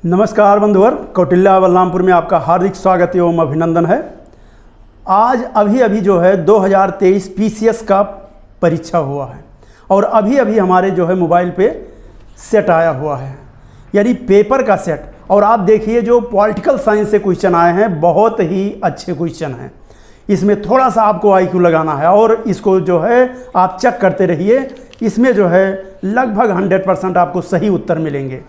नमस्कार बंधुवर, कौटिल्य बलरामपुर में आपका हार्दिक स्वागत एवं अभिनंदन है। आज अभी जो है 2023 पीसीएस का परीक्षा हुआ है और अभी हमारे जो है मोबाइल पे सेट आया हुआ है, यानी पेपर का सेट। और आप देखिए जो पॉलिटिकल साइंस से क्वेश्चन आए हैं बहुत ही अच्छे क्वेश्चन हैं। इसमें थोड़ा सा आपको आईक्यू लगाना है और इसको जो है आप चेक करते रहिए। इसमें जो है लगभग 100% आपको सही उत्तर मिलेंगे।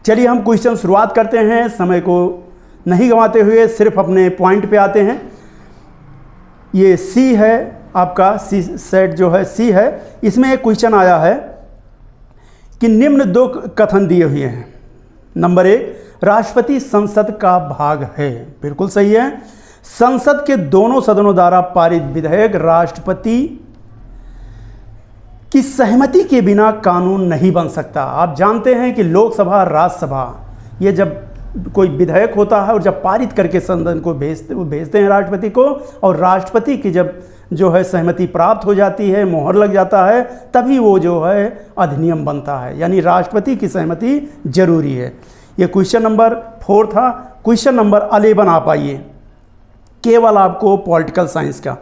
चलिए हम क्वेश्चन शुरुआत करते हैं, समय को नहीं गंवाते हुए सिर्फ अपने पॉइंट पे आते हैं। ये सी है आपका, सी सेट जो है सी है। इसमें एक क्वेश्चन आया है कि निम्न दो कथन दिए हुए हैं। नंबर 1, राष्ट्रपति संसद का भाग है। बिल्कुल सही है। संसद के दोनों सदनों द्वारा पारित विधेयक राष्ट्रपति की सहमति के बिना कानून नहीं बन सकता। आप जानते हैं कि लोकसभा, राज्यसभा, ये जब कोई विधेयक होता है और जब पारित करके सदन को भेजते हैं राष्ट्रपति को, और राष्ट्रपति की जब जो है सहमति प्राप्त हो जाती है, मोहर लग जाता है, तभी वो जो है अधिनियम बनता है। यानी राष्ट्रपति की सहमति जरूरी है। ये क्वेश्चन नंबर 4 था। क्वेश्चन नंबर 11 आप आइए, केवल आपको पॉलिटिकल साइंस का।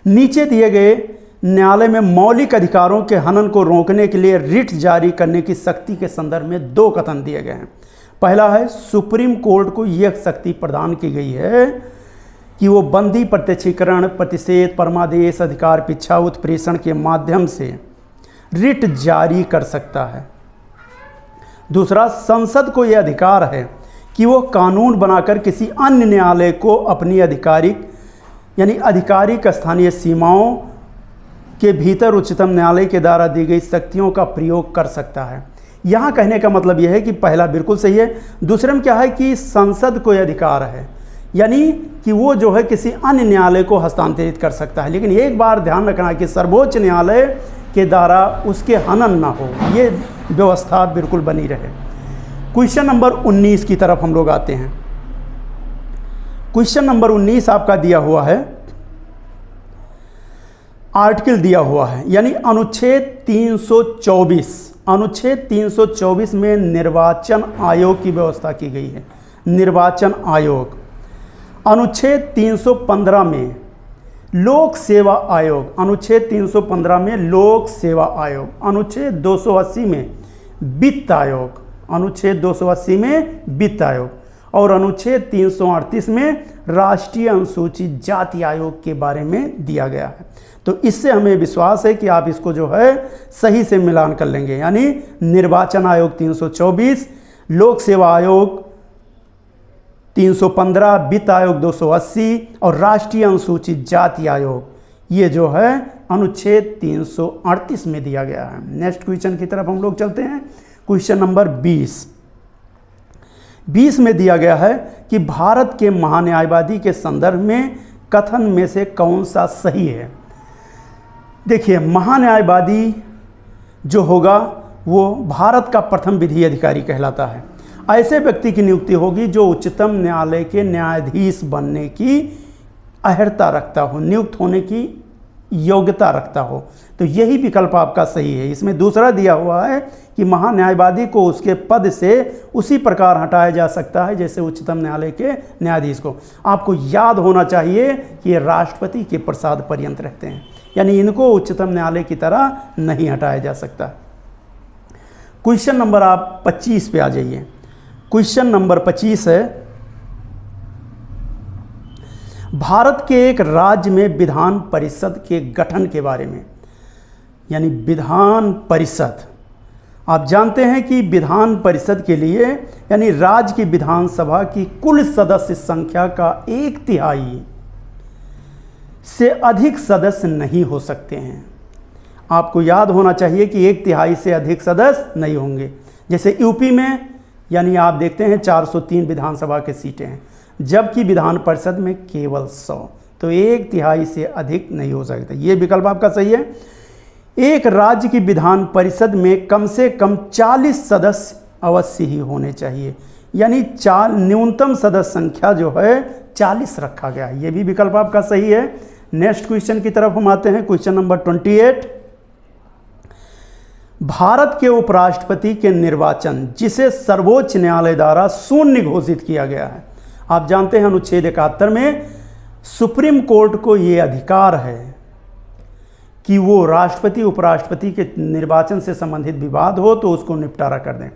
नीचे दिए गए न्यायालय में मौलिक अधिकारों के हनन को रोकने के लिए रिट जारी करने की शक्ति के संदर्भ में दो कथन दिए गए हैं। पहला है, सुप्रीम कोर्ट को यह शक्ति प्रदान की गई है कि वो बंदी, प्रत्यक्षीकरण, प्रतिषेध, परमादेश, अधिकार पिछा, उत्प्रेषण के माध्यम से रिट जारी कर सकता है। दूसरा, संसद को यह अधिकार है कि वो कानून बनाकर किसी अन्य न्यायालय को अपनी आधिकारिक स्थानीय सीमाओं के भीतर उच्चतम न्यायालय के द्वारा दी गई शक्तियों का प्रयोग कर सकता है। यहाँ कहने का मतलब यह है कि पहला बिल्कुल सही है। दूसरे में क्या है कि संसद को यह अधिकार है, यानी कि वो जो है किसी अन्य न्यायालय को हस्तांतरित कर सकता है। लेकिन एक बार ध्यान रखना कि सर्वोच्च न्यायालय के द्वारा उसके हनन ना हो, ये व्यवस्था बिल्कुल बनी रहे। क्वेश्चन नंबर 19 की तरफ हम लोग आते हैं। क्वेश्चन नंबर 19 आपका दिया हुआ है, आर्टिकल दिया हुआ है, यानी अनुच्छेद 324 में निर्वाचन आयोग की व्यवस्था की गई है। निर्वाचन आयोग। अनुच्छेद 315 में लोक सेवा आयोग, अनुच्छेद 315 में लोक सेवा आयोग, अनुच्छेद 280 में वित्त आयोग, अनुच्छेद 280 में वित्त आयोग, और अनुच्छेद 338 में राष्ट्रीय अनुसूचित जाति आयोग के बारे में दिया गया है। तो इससे हमें विश्वास है कि आप इसको जो है सही से मिलान कर लेंगे। यानी निर्वाचन आयोग 324, लोक सेवा आयोग 315, वित्त आयोग 280 और राष्ट्रीय अनुसूचित जाति आयोग, ये जो है अनुच्छेद 338 में दिया गया है। नेक्स्ट क्वेश्चन की तरफ हम लोग चलते हैं। क्वेश्चन नंबर 20 में दिया गया है कि भारत के महान्यायवादी के संदर्भ में कथन में से कौन सा सही है। देखिए, महान्यायवादी जो होगा वो भारत का प्रथम विधि अधिकारी कहलाता है। ऐसे व्यक्ति की नियुक्ति होगी जो उच्चतम न्यायालय के न्यायाधीश बनने की अर्हता रखता हो, नियुक्त होने की योग्यता रखता हो। तो यही विकल्प आपका सही है। इसमें दूसरा दिया हुआ है कि महान्यायवादी को उसके पद से उसी प्रकार हटाया जा सकता है जैसे उच्चतम न्यायालय के न्यायाधीश को। आपको याद होना चाहिए कि ये राष्ट्रपति के प्रसाद पर्यंत रहते हैं, यानी इनको उच्चतम न्यायालय की तरह नहीं हटाया जा सकता। क्वेश्चन नंबर आप 25 पे आ जाइए। क्वेश्चन नंबर 25 है, भारत के एक राज्य में विधान परिषद के गठन के बारे में। यानी विधान परिषद, आप जानते हैं कि विधान परिषद के लिए यानी राज्य की विधानसभा की कुल सदस्य संख्या का 1/3 से अधिक सदस्य नहीं हो सकते हैं। आपको याद होना चाहिए कि 1/3 से अधिक सदस्य नहीं होंगे। जैसे यूपी में यानी आप देखते हैं 403 विधानसभा की सीटें हैं, जबकि विधान परिषद में केवल 100, तो 1/3 से अधिक नहीं हो सकता। ये विकल्प आपका सही है। एक राज्य की विधान परिषद में कम से कम 40 सदस्य अवश्य ही होने चाहिए, यानी न्यूनतम सदस्य संख्या जो है 40 रखा गया है। ये भी विकल्प आपका सही है। नेक्स्ट क्वेश्चन की तरफ हम आते हैं। क्वेश्चन नंबर 28, भारत के उपराष्ट्रपति के निर्वाचन जिसे सर्वोच्च न्यायालय द्वारा शून्य घोषित किया गया है। आप जानते हैं अनुच्छेद 71 में सुप्रीम कोर्ट को ये अधिकार है कि वो राष्ट्रपति उपराष्ट्रपति के निर्वाचन से संबंधित विवाद हो तो उसको निपटारा कर दें।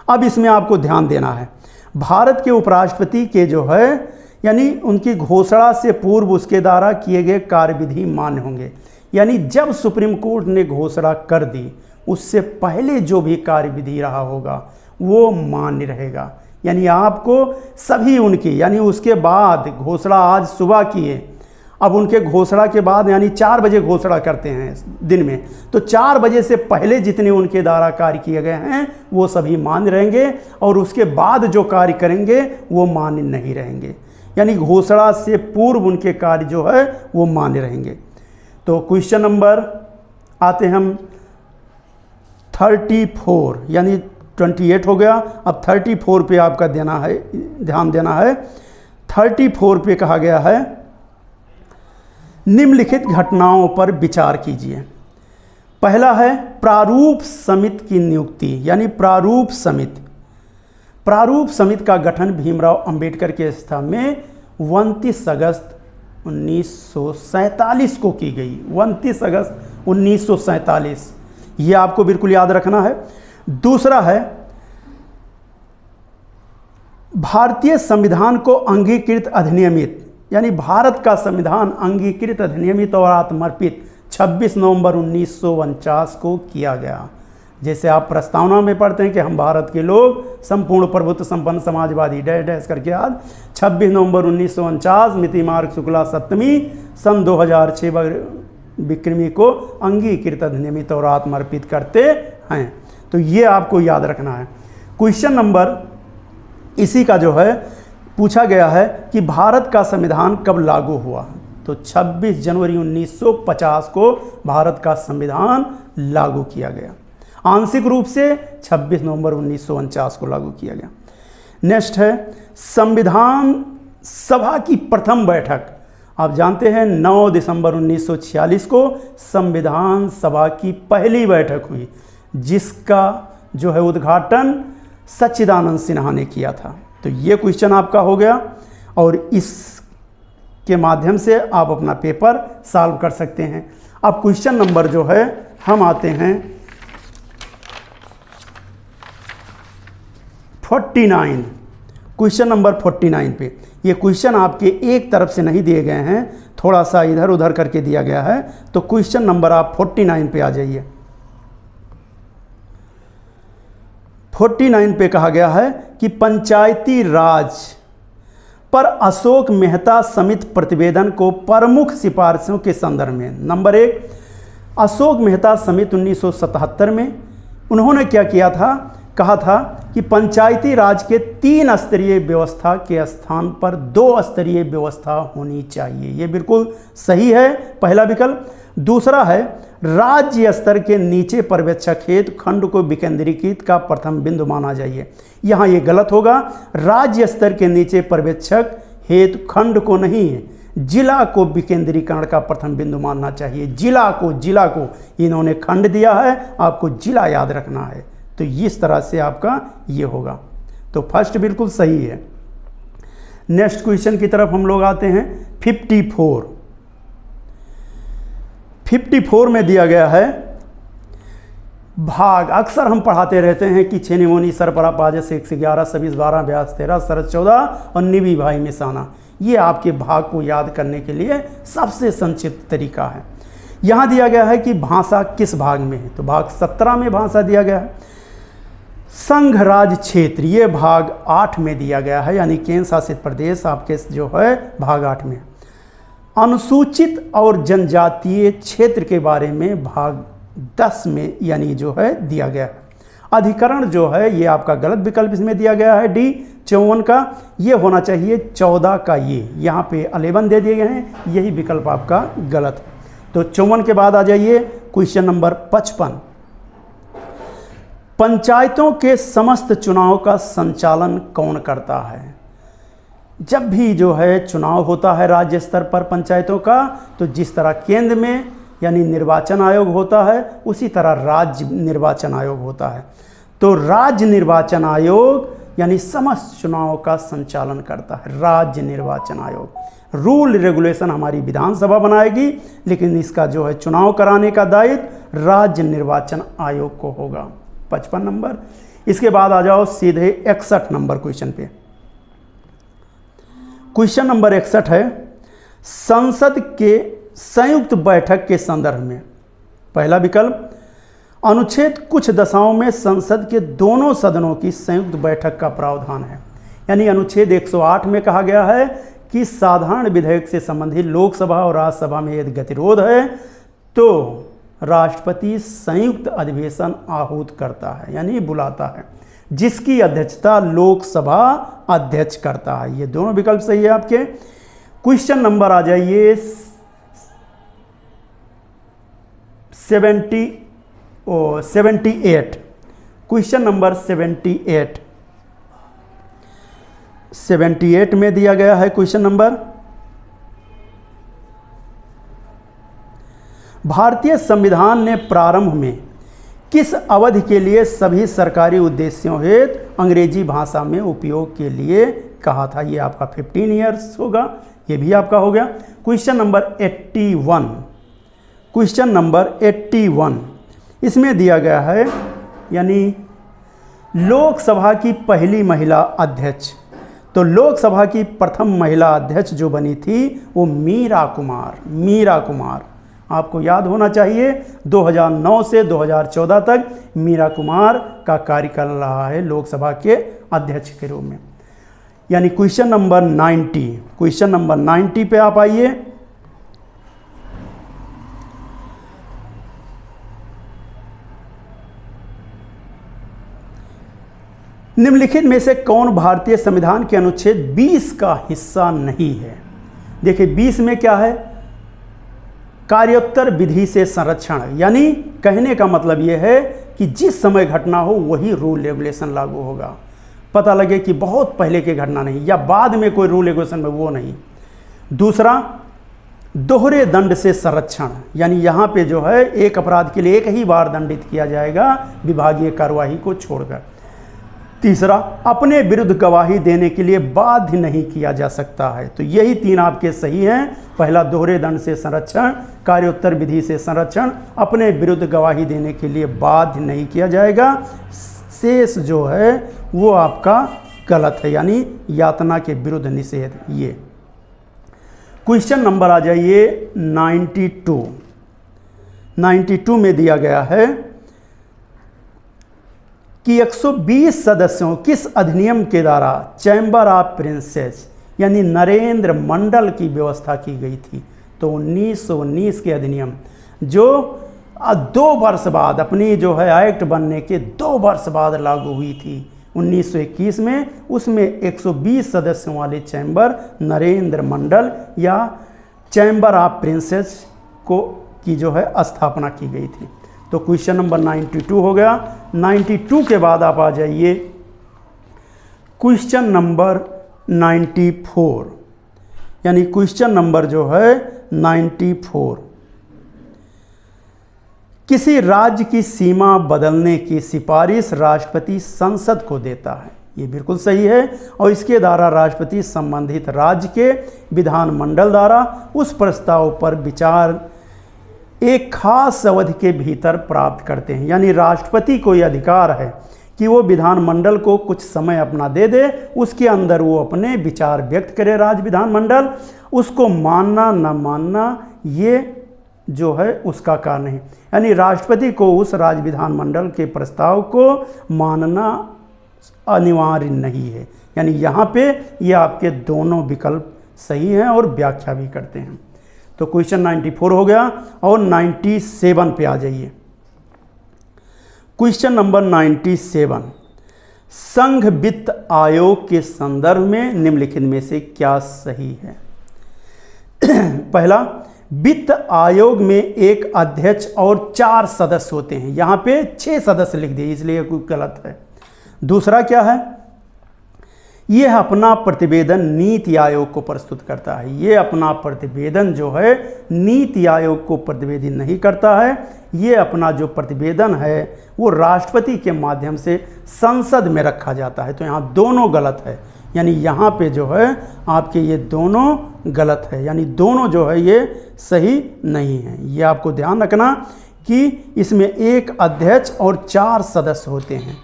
अब इसमें आपको ध्यान देना है, भारत के उपराष्ट्रपति के जो है यानी उनकी घोषणा से पूर्व उसके द्वारा किए गए कार्यविधि मान्य होंगे। यानी जब सुप्रीम कोर्ट ने घोषणा कर दी उससे पहले जो भी कार्यविधि रहा होगा वो मान्य रहेगा। यानी आपको सभी उनकी यानी उसके बाद घोषणा आज सुबह किए, अब उनके घोषणा के बाद यानी 4 बजे घोषणा करते हैं दिन में, तो 4 बजे से पहले जितने उनके द्वारा कार्य किए गए हैं वो सभी मान्य रहेंगे और उसके बाद जो कार्य करेंगे वो मान्य नहीं रहेंगे। यानी घोषणा से पूर्व उनके कार्य जो है वो मान्य रहेंगे। तो क्वेश्चन नंबर आते हम 34 यानी 28 हो गया, अब 34 पे आपका देना है, ध्यान देना है। 34 पे कहा गया है निम्नलिखित घटनाओं पर विचार कीजिए। पहला है प्रारूप समिति की नियुक्ति, यानी प्रारूप समिति। प्रारूप समिति का गठन भीमराव अंबेडकर के स्थान में 29 अगस्त 1947 को की गई। 29 अगस्त 1947, ये आपको बिल्कुल याद रखना है। दूसरा है भारतीय संविधान को अंगीकृत अधिनियमित, यानी भारत का संविधान अंगीकृत अधिनियमित और आत्मर्पित 26 नवंबर 1949 को किया गया। जैसे आप प्रस्तावना में पढ़ते हैं कि हम भारत के लोग संपूर्ण प्रभुत्व संपन्न समाजवादी डैश डैश करके आज 26 नवंबर 1949 मिति मार्ग शुक्ला सप्तमी सन 2006 विक्रमी को अंगीकृत अधिनियमित और आत्मर्पित करते हैं। तो ये आपको याद रखना है। क्वेश्चन नंबर इसी का जो है पूछा गया है कि भारत का संविधान कब लागू हुआ, तो 26 जनवरी 1950 को भारत का संविधान लागू किया गया। आंशिक रूप से 26 नवंबर 1949 को लागू किया गया। नेक्स्ट है संविधान सभा की प्रथम बैठक। आप जानते हैं 9 दिसंबर 1946 को संविधान सभा की पहली बैठक हुई, जिसका जो है उद्घाटन सच्चिदानंद सिन्हा ने किया था। तो ये क्वेश्चन आपका हो गया और इसके माध्यम से आप अपना पेपर सॉल्व कर सकते हैं। अब क्वेश्चन नंबर जो है हम आते हैं 49, क्वेश्चन नंबर 49 पे। ये क्वेश्चन आपके एक तरफ से नहीं दिए गए हैं, थोड़ा सा इधर उधर करके दिया गया है। तो क्वेश्चन नंबर आप 49 पे आ जाइए। 49 पे कहा गया है कि पंचायती राज पर अशोक मेहता समिति प्रतिवेदन को प्रमुख सिफारिशों के संदर्भ में। नंबर 1, अशोक मेहता समिति 1977 में उन्होंने क्या किया था, कहा था कि पंचायती राज के 3 स्तरीय व्यवस्था के स्थान पर 2 स्तरीय व्यवस्था होनी चाहिए। ये बिल्कुल सही है, पहला विकल्प। दूसरा है राज्य स्तर के नीचे पर्यवेक्षक हेतु खंड को विकेंद्रीकृत का प्रथम बिंदु माना जाइए। यहाँ ये गलत होगा, राज्य स्तर के नीचे पर्यवेक्षक हेतु खंड को नहीं है, जिला को विकेंद्रीकरण का प्रथम बिंदु मानना चाहिए। जिला को इन्होंने खंड दिया है, आपको जिला याद रखना है। तो इस तरह से आपका ये होगा। तो फर्स्ट बिल्कुल सही है। नेक्स्ट क्वेश्चन की तरफ हम लोग आते हैं 54 में दिया गया है भाग। अक्सर हम पढ़ाते रहते हैं कि छेनी मोनी सरपरा पाजस 1 से 11 26 12 व्यास 13 सरस 14 और निवी भाई मिसाना। ये आपके भाग को याद करने के लिए सबसे संक्षिप्त तरीका है। यहाँ दिया गया है कि भाषा किस भाग में है, तो भाग 17 में भाषा दिया गया है। संघ राज क्षेत्र ये भाग 8 में दिया गया है, यानी केंद्र शासित प्रदेश आपके जो है भाग 8 में। अनुसूचित और जनजातीय क्षेत्र के बारे में भाग 10 में यानी जो है दिया गया है। अधिकरण जो है ये आपका गलत विकल्प इसमें दिया गया है, डी 54 का। ये होना चाहिए 14 का, ये यहाँ पे 11 दे दिए गए हैं, यही विकल्प आपका गलत है। तो 54 के बाद आ जाइए क्वेश्चन नंबर 55। पंचायतों के समस्त चुनाव का संचालन कौन करता है। जब भी जो है चुनाव होता है राज्य स्तर पर पंचायतों का, तो जिस तरह केंद्र में यानी निर्वाचन आयोग होता है, उसी तरह राज्य निर्वाचन आयोग होता है। तो राज्य निर्वाचन आयोग यानी समस्त चुनाव का संचालन करता है राज्य निर्वाचन आयोग। रूल रेगुलेशन हमारी विधानसभा बनाएगी, लेकिन इसका जो है चुनाव कराने का दायित्व राज्य निर्वाचन आयोग को होगा। 55 नंबर। इसके बाद आ जाओ सीधे 61 नंबर क्वेश्चन पे। क्वेश्चन नंबर 61 है, संसद के संयुक्त बैठक के संदर्भ में। पहला विकल्प, अनुच्छेद कुछ दशाओं में संसद के दोनों सदनों की संयुक्त बैठक का प्रावधान है। यानी अनुच्छेद 108 में कहा गया है कि साधारण विधेयक से संबंधित लोकसभा और राज्यसभा में यदि गतिरोध है तो राष्ट्रपति संयुक्त अधिवेशन आहूत करता है, यानी बुलाता है, जिसकी अध्यक्षता लोकसभा अध्यक्ष करता है। ये दोनों विकल्प सही है आपके। क्वेश्चन नंबर आ जाइए 78। क्वेश्चन नंबर 78 में दिया गया है क्वेश्चन नंबर, भारतीय संविधान ने प्रारंभ में किस अवधि के लिए सभी सरकारी उद्देश्यों हेतु अंग्रेजी भाषा में उपयोग के लिए कहा था? ये आपका 15 ईयर्स होगा, ये भी आपका हो गया। क्वेश्चन नंबर 81, क्वेश्चन नंबर 81 इसमें दिया गया है, यानी लोकसभा की पहली महिला अध्यक्ष। तो लोकसभा की प्रथम महिला अध्यक्ष जो बनी थी वो मीरा कुमार। आपको याद होना चाहिए 2009 से 2014 तक मीरा कुमार का कार्यकाल रहा है लोकसभा के अध्यक्ष के रूप में। यानी क्वेश्चन नंबर 90 पे आप आइए। निम्नलिखित में से कौन भारतीय संविधान के अनुच्छेद 20 का हिस्सा नहीं है? देखिए 20 में क्या है, कार्योत्तर विधि से संरक्षण, यानी कहने का मतलब यह है कि जिस समय घटना हो वही रूल रेगुलेशन लागू होगा। पता लगे कि बहुत पहले की घटना नहीं या बाद में कोई रूल रेगुलेशन में, वो नहीं। दूसरा, दोहरे दंड से संरक्षण, यानी यहाँ पे जो है एक अपराध के लिए एक ही बार दंडित किया जाएगा विभागीय कार्यवाही को छोड़कर। तीसरा, अपने विरुद्ध गवाही देने के लिए बाध्य नहीं किया जा सकता है। तो यही 3 आपके सही हैं। पहला दोहरे दंड से संरक्षण, कार्योत्तर विधि से संरक्षण, अपने विरुद्ध गवाही देने के लिए बाध्य नहीं किया जाएगा। शेष जो है वो आपका गलत है, यानी यातना के विरुद्ध निषेध। ये क्वेश्चन नंबर आ जाइए 92 में दिया गया है कि 120 सदस्यों किस अधिनियम के द्वारा चैम्बर ऑफ प्रिंसेस यानी नरेंद्र मंडल की व्यवस्था की गई थी? तो 1919 के अधिनियम जो 2 वर्ष बाद, अपनी जो है एक्ट बनने के 2 वर्ष बाद लागू हुई थी 1921 में, उसमें 120 सदस्यों वाले चैम्बर नरेंद्र मंडल या चैम्बर ऑफ प्रिंसेस को की जो है स्थापना की गई थी। तो क्वेश्चन नंबर 92 हो गया। 92 के बाद आप आ जाइए क्वेश्चन नंबर 94, यानी क्वेश्चन नंबर जो है 94, किसी राज्य की सीमा बदलने की सिफारिश राष्ट्रपति संसद को देता है। ये बिल्कुल सही है, और इसके द्वारा राष्ट्रपति संबंधित राज्य के विधानमंडल द्वारा उस प्रस्ताव पर विचार एक खास अवधि के भीतर प्राप्त करते हैं। यानी राष्ट्रपति को यह अधिकार है कि वो विधानमंडल को कुछ समय अपना दे दे, उसके अंदर वो अपने विचार व्यक्त करे राज्य विधानमंडल, उसको मानना न मानना ये जो है उसका कारण है। यानी राष्ट्रपति को उस राज्य विधानमंडल के प्रस्ताव को मानना अनिवार्य नहीं है। यानी यहाँ पे ये आपके दोनों विकल्प सही हैं और व्याख्या भी करते हैं। तो क्वेश्चन 94 हो गया, और 97 पे आ जाइए। क्वेश्चन नंबर 97, संघ वित्त आयोग के संदर्भ में निम्नलिखित में से क्या सही है? पहला, वित्त आयोग में एक अध्यक्ष और 4 सदस्य होते हैं। यहाँ पे 6 सदस्य लिख दिए, इसलिए कोई गलत है। दूसरा क्या है ये अपना प्रतिवेदन नीति आयोग को प्रस्तुत करता है। ये अपना प्रतिवेदन जो है नीति आयोग को प्रतिवेदित नहीं करता है। ये अपना जो प्रतिवेदन है वो राष्ट्रपति के माध्यम से संसद में रखा जाता है। तो यहाँ दोनों गलत है, यानी यहाँ पे जो है आपके ये दोनों गलत है, यानी दोनों जो है ये सही नहीं है। ये आपको ध्यान रखना कि इसमें एक अध्यक्ष और 4 सदस्य होते हैं,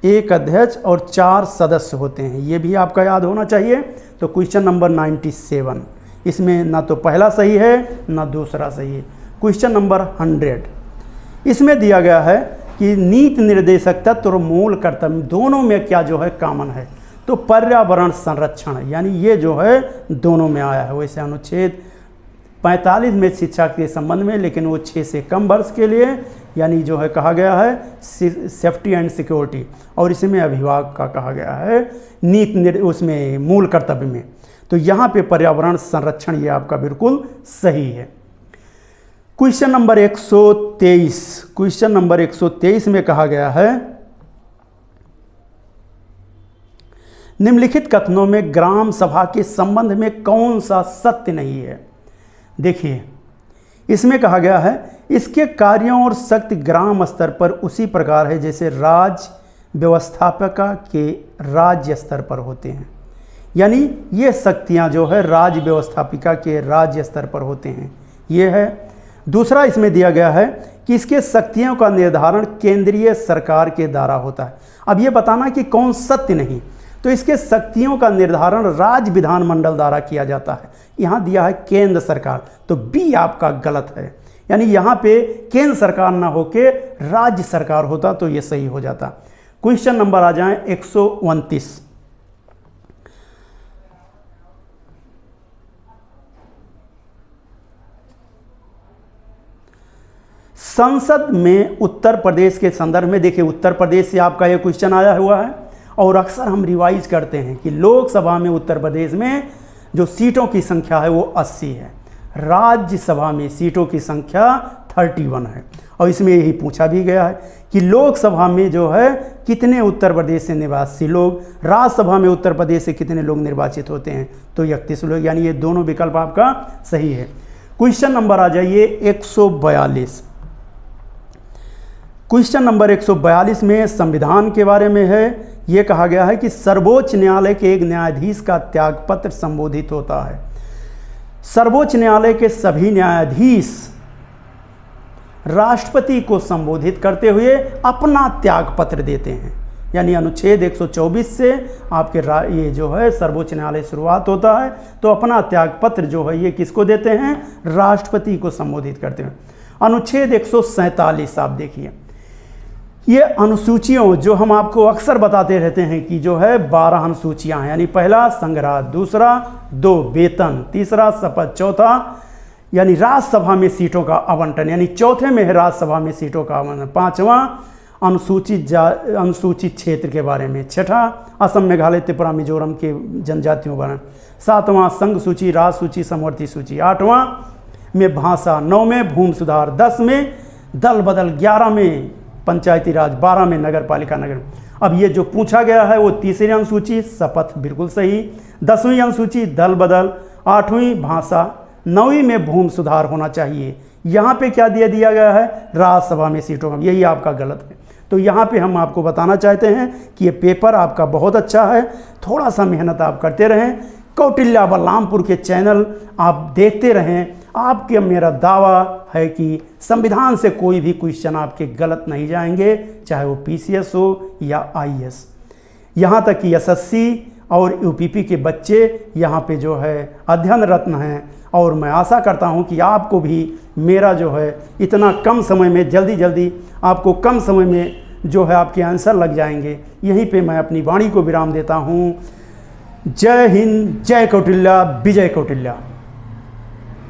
एक अध्यक्ष और 4 सदस्य होते हैं, ये भी आपका याद होना चाहिए। तो क्वेश्चन नंबर 97, इसमें ना तो पहला सही है ना दूसरा सही है। क्वेश्चन नंबर 100, इसमें दिया गया है कि नीति निर्देशक तत्व और मूल कर्तव्य दोनों में क्या जो है कॉमन है। तो पर्यावरण संरक्षण, यानी ये जो है दोनों में आया है। वैसे अनुच्छेद 45 में शिक्षा के संबंध में, लेकिन वो 6 से कम वर्ष के लिए, यानी जो है कहा गया है सेफ्टी एंड सिक्योरिटी, और इसमें अभिभावक का कहा गया है नीति उसमें मूल कर्तव्य में। तो यहाँ पे पर्यावरण संरक्षण ये आपका बिल्कुल सही है। क्वेश्चन नंबर 123, क्वेश्चन नंबर 123 में कहा गया है निम्नलिखित कथनों में ग्राम सभा के संबंध में कौन सा सत्य नहीं है। देखिए इसमें कहा गया है इसके कार्यों और शक्ति ग्राम स्तर पर उसी प्रकार है जैसे राज्य व्यवस्थापिका के राज्य स्तर पर होते हैं, यानी ये शक्तियां जो है राज्य व्यवस्थापिका के राज्य स्तर पर होते हैं, ये है। दूसरा इसमें दिया गया है कि इसके शक्तियों का निर्धारण केंद्रीय सरकार के द्वारा होता है। अब ये बताना कि कौन सत्य नहीं, तो इसके शक्तियों का निर्धारण राज्य विधानमंडल द्वारा किया जाता है। यहाँ दिया है केंद्र सरकार, तो बी आपका गलत है, यानी यहाँ पे केंद्र सरकार ना होके राज्य सरकार होता तो ये सही हो जाता। क्वेश्चन नंबर आ जाए 129, संसद में उत्तर प्रदेश के संदर्भ में। देखिए उत्तर प्रदेश से आपका ये क्वेश्चन आया हुआ है, और अक्सर हम रिवाइज करते हैं कि लोकसभा में उत्तर प्रदेश में जो सीटों की संख्या है वो 80 है, राज्यसभा में सीटों की संख्या 31 है। और इसमें यही पूछा भी गया है कि लोकसभा में जो है कितने उत्तर प्रदेश से निवासी लोग, राज्यसभा में उत्तर प्रदेश से कितने लोग निर्वाचित होते हैं, तो 31 लोग, यानी ये दोनों विकल्प आपका सही है। क्वेश्चन नंबर आ जाइए 142, क्वेश्चन नंबर 142 में संविधान के बारे में है। ये कहा गया है कि सर्वोच्च न्यायालय के एक न्यायाधीश का त्यागपत्र संबोधित होता है। सर्वोच्च न्यायालय के सभी न्यायाधीश राष्ट्रपति को संबोधित करते हुए अपना त्यागपत्र देते हैं, यानी अनुच्छेद 124 से आपके ये जो है सर्वोच्च न्यायालय शुरुआत होता है। तो अपना त्यागपत्र जो है ये किसको देते हैं, राष्ट्रपति को संबोधित करते हैं। अनुच्छेद 147 आप देखिए, ये अनुसूचियों जो हम आपको अक्सर बताते रहते हैं कि जो है 12 अनुसूचियां हैं, यानी पहला संग्रह, दूसरा 2 वेतन, तीसरा शपथ, चौथा यानी राज्यसभा में सीटों का आवंटन, यानी चौथे में है राज्यसभा में सीटों का आवंटन, पांचवा अनुसूचित क्षेत्र के बारे में, छठा असम मेघालय त्रिपुरा मिजोरम के जनजातियों बारे में, सातवां संघ सूची, राज सूची, समवर्ती सूची, 8वां में भाषा, 9 में भूमि सुधार, 10 में दल बदल, 11 में पंचायती राज, 12 में नगर पालिका नगर। अब ये जो पूछा गया है वो तीसरी अनुसूची शपथ बिल्कुल सही, 10वीं अनुसूची दल बदल, 8वीं भाषा, 9वीं में भूमि सुधार होना चाहिए। यहाँ पे क्या दिया गया है, राज्यसभा में सीटों का, यही आपका गलत है। तो यहाँ पे हम आपको बताना चाहते हैं कि ये पेपर आपका बहुत अच्छा है, थोड़ा सा मेहनत आप करते रहें, कौटिल्य बलरामपुर के चैनल आप देखते रहें। आपके मेरा दावा है कि संविधान से कोई भी क्वेश्चन आपके गलत नहीं जाएंगे, चाहे वो पीसीएस हो या आईएएस, यहाँ तक कि एसएससी और यूपीपी के बच्चे यहाँ पे जो है अध्ययन रत्न हैं। और मैं आशा करता हूँ कि आपको भी मेरा जो है इतना कम समय में जल्दी आपको कम समय में जो है आपके आंसर लग जाएंगे। यहीं पे मैं अपनी वाणी को विराम देता हूँ। जय हिंद, जय कौटिल्य, विजय कौटिल्य।